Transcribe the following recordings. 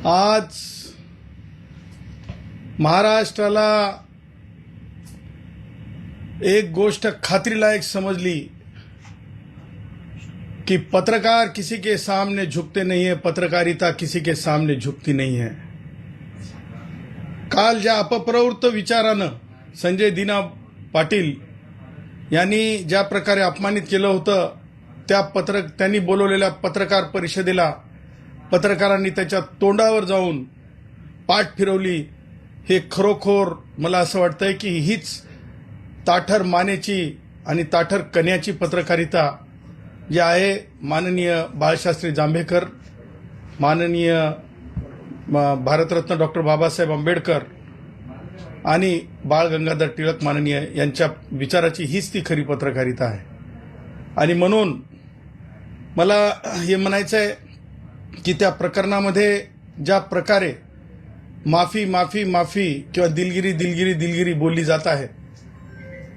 आज महाराष्ट्राला एक गोष्ट खात्रीलायक समजली कि पत्रकार किसी के सामने झुकते नहीं है, पत्रकारिता किसी के सामने झुकती नहीं है। काल ज्या अपप्रवृत्त विचारानं संजय दिना पाटील यांनी ज्या प्रकारे अपमानित केलं होतं, त्यांनी बोलवलेल्या पत्रकार परिषदेला पत्रकारांनी त्याच्या तोंडावर जाऊन पाठ फिरवली। हे खरोखर मला असं वाटतंय की हीच ताठर मानेची आणि ताठर कन्याची पत्रकारिता जी आहे। माननीय बाळशास्त्री जांभेकर, माननीय भारतरत्न डॉक्टर बाबासाहेब आंबेडकर आणि बाळ गंगाधर टिळक माननीय यांच्या विचाराची हीच ती खरी पत्रकारिता आहे। आणि म्हणून मला हे म्हणायचं आहे की त्या प्रकरणामध्ये ज्या प्रकारे माफी माफी माफी किंवा दिलगिरी दिलगिरी दिलगिरी बोलली जात आहे,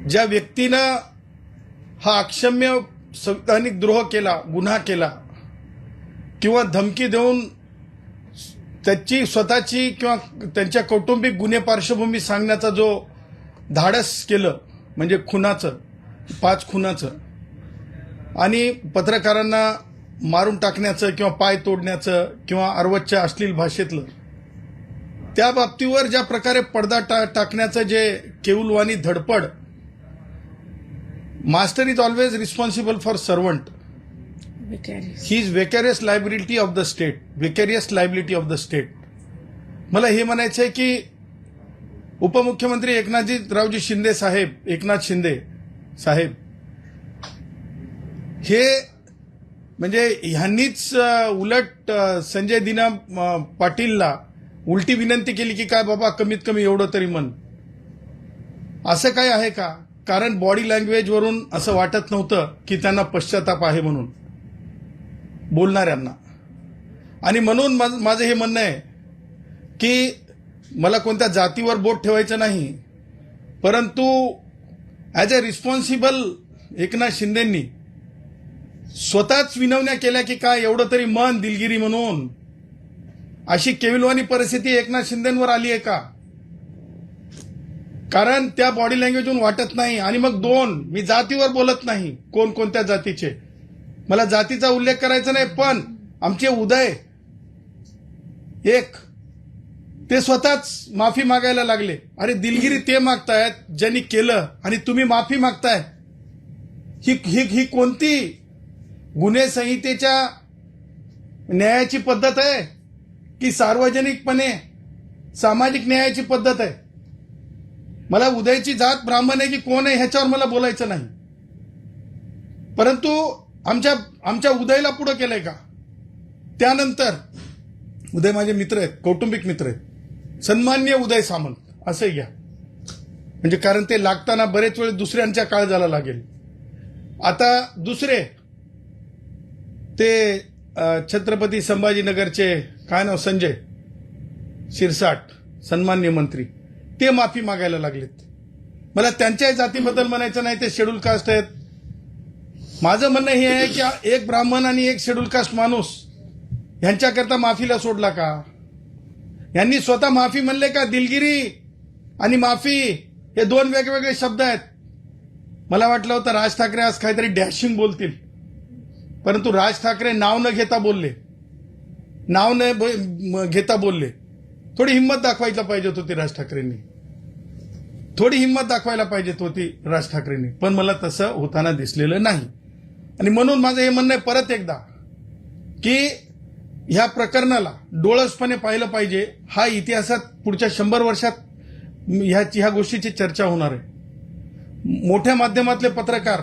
ज्या व्यक्तीनं हा अक्षम्य संवैधानिक द्रोह केला, गुन्हा केला किंवा धमकी देऊन त्याची स्वतःची किंवा त्यांच्या कौटुंबिक गुन्हे पार्श्वभूमी सांगण्याचा जो धाडस केलं, म्हणजे खुनाचं, 5 खुनाचं आणि पत्रकारांना मारून टाकण्याचं किंवा पाय तोडण्याचं किंवा अर्वतच्या अश्लील भाषेतलं, त्या बाबतीवर ज्या प्रकारे पडदा टाकण्याचं जे केऊलवाणी धडपड, master is always responsible for servant, he is vicarious liability of the state, vicarious liability of the state. मला हे म्हणायचं आहे की उपमुख्यमंत्री एकनाथजी शिंदे साहेब हे म्हणजे ह्यांनीच उलट संजय दिना पाटीलला उलटी विनंती केली की काय बाबा कमीत कमी एवढं तरी म्हण। असं काय आहे का? कारण बॉडी लँग्वेजवरून असं वाटत नव्हतं की त्यांना पश्चाताप आहे म्हणून बोलणाऱ्यांना। आणि म्हणून माझं हे म्हणणं आहे की मला कोणत्या जातीवर बोट ठेवायचं नाही, परंतु ॲज अ रिस्पॉन्सिबल एकनाथ शिंदेंनी स्वतःच विनवण्या केल्या की काय एवढं तरी मन दिलगिरी म्हणून। अशी केविलवाणी परिस्थिती एकनाथ शिंदेंवर आली आहे का? कारण त्या बॉडी लँग्वेजवरून वाटत नाही। आणि मग 2, मी जातीवर बोलत नाही, कोणत्या जातीचे, मला जातीचा उल्लेख करायचा नाही, पण आमचे उदय एक ते स्वतःच माफी मागायला लागले। अरे दिलगिरी ते मागतायत ज्यांनी केलं आणि तुम्ही माफी मागताय। ही कोणती गुन्हे संहितेच्या न्यायाची पद्धत आहे की सार्वजनिकपणे सामाजिक न्यायाची पद्धत आहे? मला उदयची जात ब्राह्मण आहे की कोण आहे ह्याच्यावर मला बोलायचं नाही, परंतु आमच्या उदयला पुढे केलंय का? त्यानंतर उदय माझे मित्र आहेत, कौटुंबिक मित्र आहेत, सन्माननीय उदय सामंत असं घ्या, म्हणजे कारण ते लागताना बरेच वेळ दुसऱ्यांच्या काळजाला लागेल। आता दुसरे ते छत्रपती संभाजीनगरचे काय नाव, संजय शिरसाट, सन्माननीय मंत्री, ते माफी मागायला लागलेत। मला त्यांच्या जातीबद्दल म्हणायचं नाही, ते शेड्यूल कास्ट आहेत। माझं म्हणणं हे आहे की एक ब्राह्मण आणि एक शेड्यूल कास्ट माणूस यांच्याकरता माफीला सोडला का? यांनी स्वतः माफी म्हणले का? दिलगिरी आणि माफी हे 2 वेगवेगळे शब्द आहेत। मला वाटलं होतं राज ठाकरे आज काहीतरी डॅशिंग बोलतील, परंतु राज ठाकरे नाव न घेता बोलले। थोडी हिंमत दाखवायला पाहिजे होती राज ठाकरेंनी, थोडी हिंमत दाखवायला पाहिजे होती राज ठाकरेंनी, पण मला तसं होताना दिसलेलं नाही। आणि म्हणून माझं हे म्हणणं आहे परत एकदा की ह्या प्रकरणाला डोळसपणे पाहिलं पाहिजे। हा इतिहासात पुढच्या 100 वर्षात ह्या गोष्टीची चर्चा होणार आहे। मोठ्या माध्यमातले पत्रकार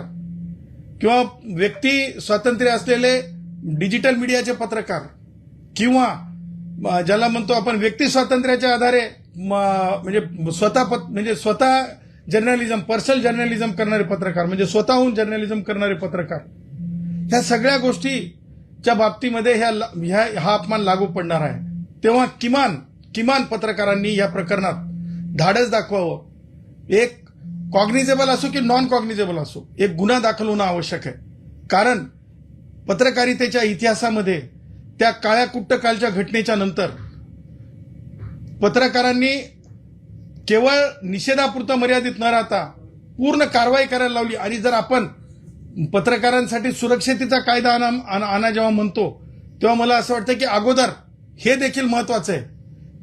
किंवा व्यक्ती स्वातंत्र्य असलेले डिजिटल मीडियाचे पत्रकार किंवा ज्याला म्हणतो आपण व्यक्ती स्वातंत्र्याच्या आधारे म्हणजे स्वतः जर्नलिझम, पर्सनल जर्नलिझम करणारे पत्रकार, म्हणजे स्वतःहून जर्नलिझम करणारे पत्रकार, ह्या सगळ्या गोष्टीच्या बाबतीमध्ये हा अपमान लागू पडणार आहे। तेव्हा किमान पत्रकारांनी या प्रकरणात धाडस दाखवावं। एक कॉग्निजेबल असो की नॉन कॉग्निजेबल असो, एक गुन्हा दाखल होणं आवश्यक आहे। कारण पत्रकारितेच्या इतिहासामध्ये त्या काळ्या कुट्ट कालच्या घटनेच्या नंतर पत्रकारांनी केवळ निषेधापुरतं मर्यादित न राहता पूर्ण कारवाई करायला लावली. आणि जर आपण पत्रकारांसाठी सुरक्षिततेचा कायदा आणा जेव्हा म्हणतो तेव्हा मला असं वाटतं की अगोदर हे देखील महत्वाचं आहे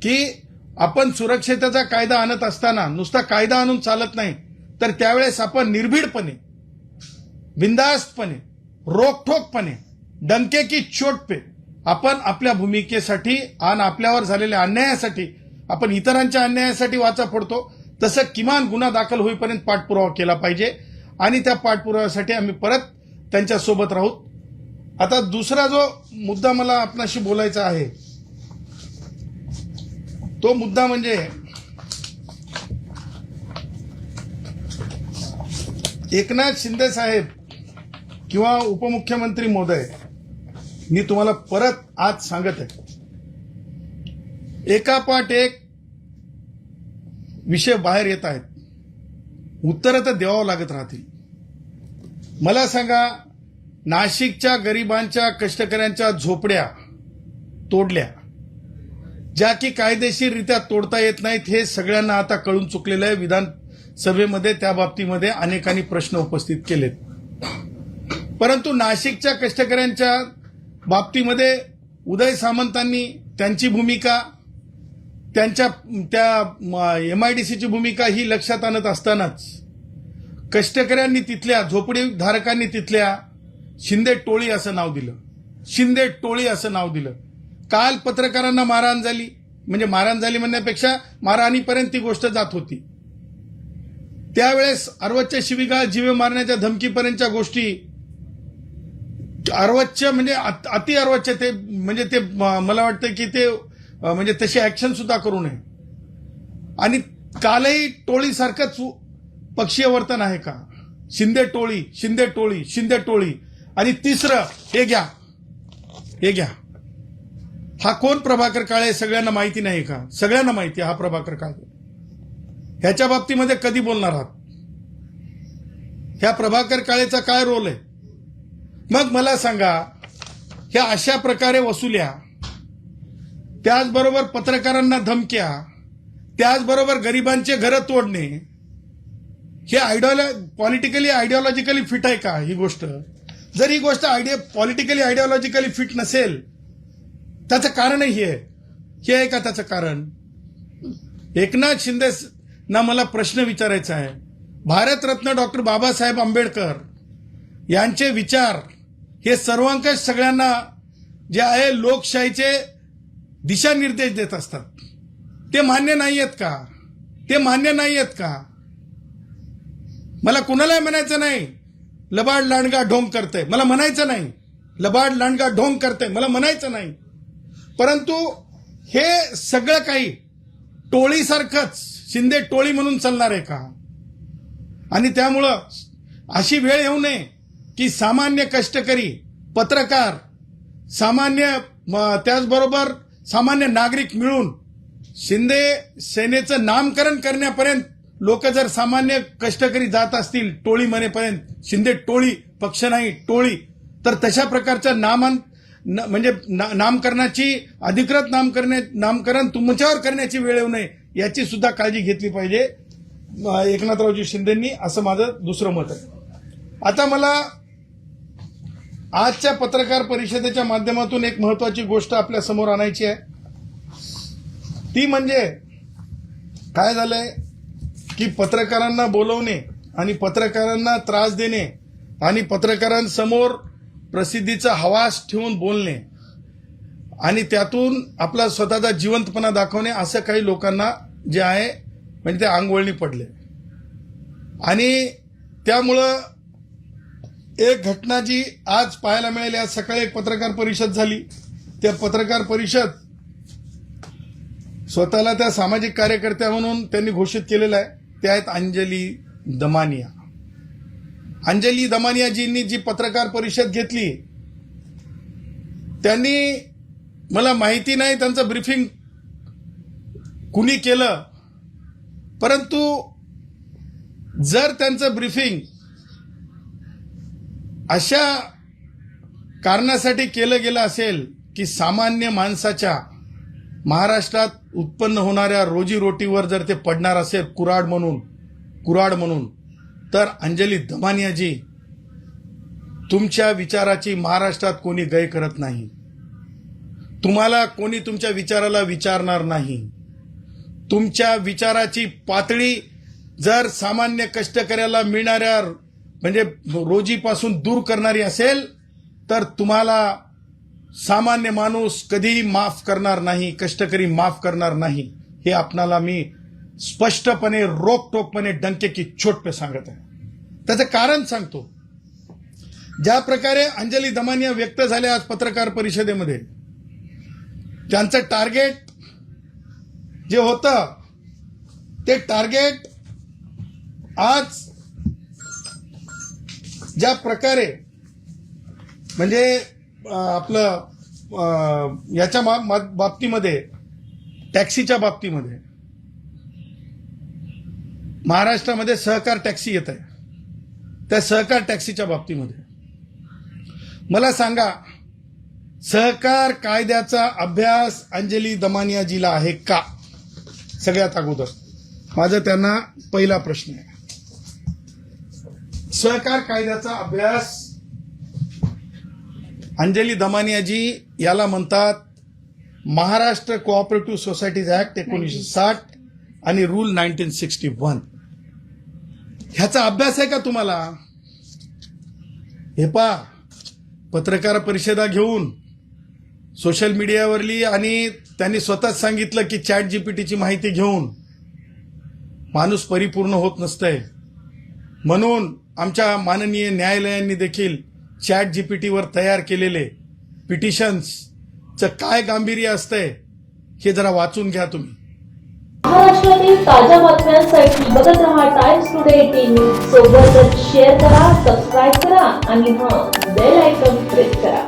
की आपण सुरक्षिततेचा कायदा आणत असताना नुसता कायदा आणून चालत नाही, तर त्यावेळेस आपण निर्भीडपणे, बिनधास्तपणे, रोखठोकपणे, डंके की चोट पे आपण आपल्या भूमिकेसाठी आणि आपल्यावर झालेल्या अन्यायासाठी, आपण इतरांच्या अन्यायासाठी वाचा फोडतो तसं किमान गुन्हा दाखल होईपर्यंत पाठपुरावा केला पाहिजे. आणि त्या पाठपुराव्यासाठी आम्ही परत त्यांच्यासोबत राहू. आता दुसरा जो मुद्दा मला आपणाशी बोलायचा आहे तो मुद्दा म्हणजे एकनाथ शिंदे साहेब किंवा उपमुख्यमंत्री महोदय, मी तुम्हाला परत आज सांगत आहे, एकापाठ एक विषय बाहेर येत आहेत, उत्तरं तर द्यावं लागत राहतील. मला सांगा, नाशिकच्या गरिबांच्या कष्टकऱ्यांच्या झोपड्या तोडल्या, ज्या की कायदेशीररित्या तोडता येत नाहीत, हे सगळ्यांना आता कळून चुकलेलं आहे. विधानसभेमध्ये त्या बाबतीमध्ये अनेकांनी प्रश्न उपस्थित केलेत. परंतु नाशिकच्या कष्टकऱ्यांच्या बाबतीमध्ये उदय सामंतांनी त्यांची भूमिका, त्यांच्या त्या एमआयडीसीची भूमिका ही लक्षात आणत असतानाच कष्टकऱ्यांनी तिथल्या, झोपडीधारकांनी तिथल्या शिंदे टोळी असं नाव दिलं. शिंदे टोळी असं नाव दिलं. काल पत्रकारांना मारहाण झाली, म्हणजे मारहाण झाली म्हणण्यापेक्षा मारहाणीपर्यंत ती गोष्ट जात होती. त्यावेळेस अर्वच्च्या शिवीगाळ, जीवे मारण्याच्या धमकीपर्यंतच्या गोष्टी, अर्वच्य म्हणजे अति अर्वच्य, ते म्हणजे ते मला वाटतं की ते म्हणजे तशी ऍक्शन सुद्धा करू नये. आणि कालही टोळीसारखंच पक्षीय वर्तन आहे का? शिंदे टोळी, शिंदे टोळी, शिंदे टोळी. आणि तिसरं, हे घ्या, हे घ्या. हा कोण प्रभाकर काळे सगळ्यांना माहिती नाही का? सगळ्यांना माहिती हा प्रभाकर काळे. ह्याच्या बाबतीमध्ये कधी बोलणार आहात? ह्या प्रभाकर काळेचा काय रोल आहे? मग मला सांगा, ह्या अशा प्रकारे वसुल्या, त्याचबरोबर पत्रकारांना धमक्या, त्याचबरोबर गरिबांचे घरं तोडणे, हे पॉलिटिकली आयडिओलॉजिकली फिट आहे का ही गोष्ट? जर ही गोष्ट पॉलिटिकली आयडिओलॉजिकली फिट नसेल, त्याचं कारणही हे आहे का त्याचं कारण? एकनाथ शिंदे ना मला प्रश्न विचारायचा आहे. भारतरत्न डॉक्टर बाबासाहेब आंबेडकर यांचे विचार हे सर्वांकष सगळ्यांना जे आहे लोकशाहीचे दिशानिर्देश देत असतात. ते मान्य नाही आहेत का? ते मान्य नाही आहेत का? मला कुणालाही म्हणायचं नाही लबाड लांडगा ढोंग करते, मला म्हणायचं नाही. लबाड लांडगा ढोंग करते, मला म्हणायचं नाही. परंतु हे सगळं काही टोळीसारखंच, शिंदे टोळी म्हणून चालणार आहे का? आणि त्यामुळं अशी वेळ येऊ नये की सामान्य कष्टकरी, पत्रकार, सामान्य त्याचबरोबर सामान्य नागरिक मिळून शिंदे सेनेचं नामकरण करण्यापर्यंत लोक जर सामान्य कष्टकरी जात असतील टोळी म्हणेपर्यंत, शिंदे टोळी, पक्ष नाही टोळी, तर तशा प्रकारच्या म्हणजे नामकरणाची, अधिकृत नामकरण तुमच्यावर करण्याची वेळ येऊ नये याची सुद्धा काळजी घेतली पाहिजे एकनाथरावजी शिंदेंनी, असं माझं दुसरं मत आहे. आता मला आजच्या पत्रकार परिषदेच्या माध्यमातून एक महत्वाची गोष्ट आपल्या समोर आणायची आहे. ती म्हणजे काय झालंय की पत्रकारांना बोलवणे आणि पत्रकारांना त्रास देणे आणि पत्रकारांसमोर प्रसिद्धीचा हवास ठेवून बोलणे आणि त्यातून आपला स्वतःचा जिवंतपणा दाखवणे, असं काही लोकांना जे आहे म्हणजे ते अंगवळणी पडले. आणि त्यामुळं एक घटना जी आज पाहायला मिळाली, आज सकाळी एक पत्रकार परिषद झाली. त्या पत्रकार परिषद स्वतःला त्या सामाजिक कार्यकर्त्या म्हणून त्यांनी घोषित केलेलं आहे. ते आहेत अंजली दमानिया. अंजली दमानियाजींनी जी पत्रकार परिषद घेतली, त्यांनी, मला माहिती नाही त्यांचं ब्रीफिंग कुणी केलं, परंतु जर त्यांचं ब्रीफिंग अशा कारणासाठी केलं गेलं असेल की सामान्य माणसाच्या महाराष्ट्रात उत्पन्न होणाऱ्या रोजीरोटीवर जर ते पडणार असेल कुऱ्हाड म्हणून तर अंजली दमानियाजी, तुमच्या विचाराची महाराष्ट्रात कोणी गय करत नाही. तुम्हाला कोणी तुमच्या विचाराला विचारणार नाही. तुमच्या विचाराची पातळी जर सामान्य कष्टकऱ्याला मिळणाऱ्या म्हणजे रोजीपासून दूर करणारी असेल तर तुम्हाला सामान्य माणूस कधीही माफ करणार नाही, कष्टकरी माफ करणार नाही. हे आपणाला मी स्पष्टपणे रोकटोकपणे डंके की चोट पे सांगत आहे. त्याचं कारण सांगतो. ज्या प्रकारे अंजली दमानिया व्यक्त झाल्या आज पत्रकार परिषदेमध्ये, त्यांचं टार्गेट जे होतं ते टार्गेट आज ज्या प्रकारे म्हणजे आपलं याच्या बाबतीमध्ये टॅक्सीच्या बाबतीमध्ये महाराष्ट्रामध्ये सहकार टॅक्सी येत आहे. त्या सहकार टॅक्सीच्या बाबतीमध्ये मला सांगा, सहकार कायद्याचा अभ्यास अंजली दमानियाजीला आहे का? सगळ्यात अगोदर माझा त्यांना पहिला प्रश्न आहे. सहकार कायद्याचा अभ्यास अंजली दमानियाजी याला म्हणतात महाराष्ट्र कोऑपरेटिव्ह सोसायटीज ऍक्ट 1960 आणि रूल 1961. ह्याचा अभ्यास आहे का तुम्हाला? हे पहा, पत्रकार परिषदा घेऊन सोशल मीडियावरली आणि त्यांनी स्वतःच सांगितलं की चॅट जीपीटीची माहिती घेऊन माणूस परिपूर्ण होत नसतंय. म्हणून आमच्या माननीय न्यायालयांनी देखील चॅट जीपीटीवर तयार केलेले पिटिशन्सचं काय गांभीर्य असतंय हे जरा वाचून घ्या तुम्ही. महाराष्ट्रातील ताज्या बातम्यांसाठी बघत रहा टाइम्स टुडे 18 न्यूज. सोबतच शेअर करा, सबस्क्राईब करा आणि बेल आयकॉन प्रेस करा.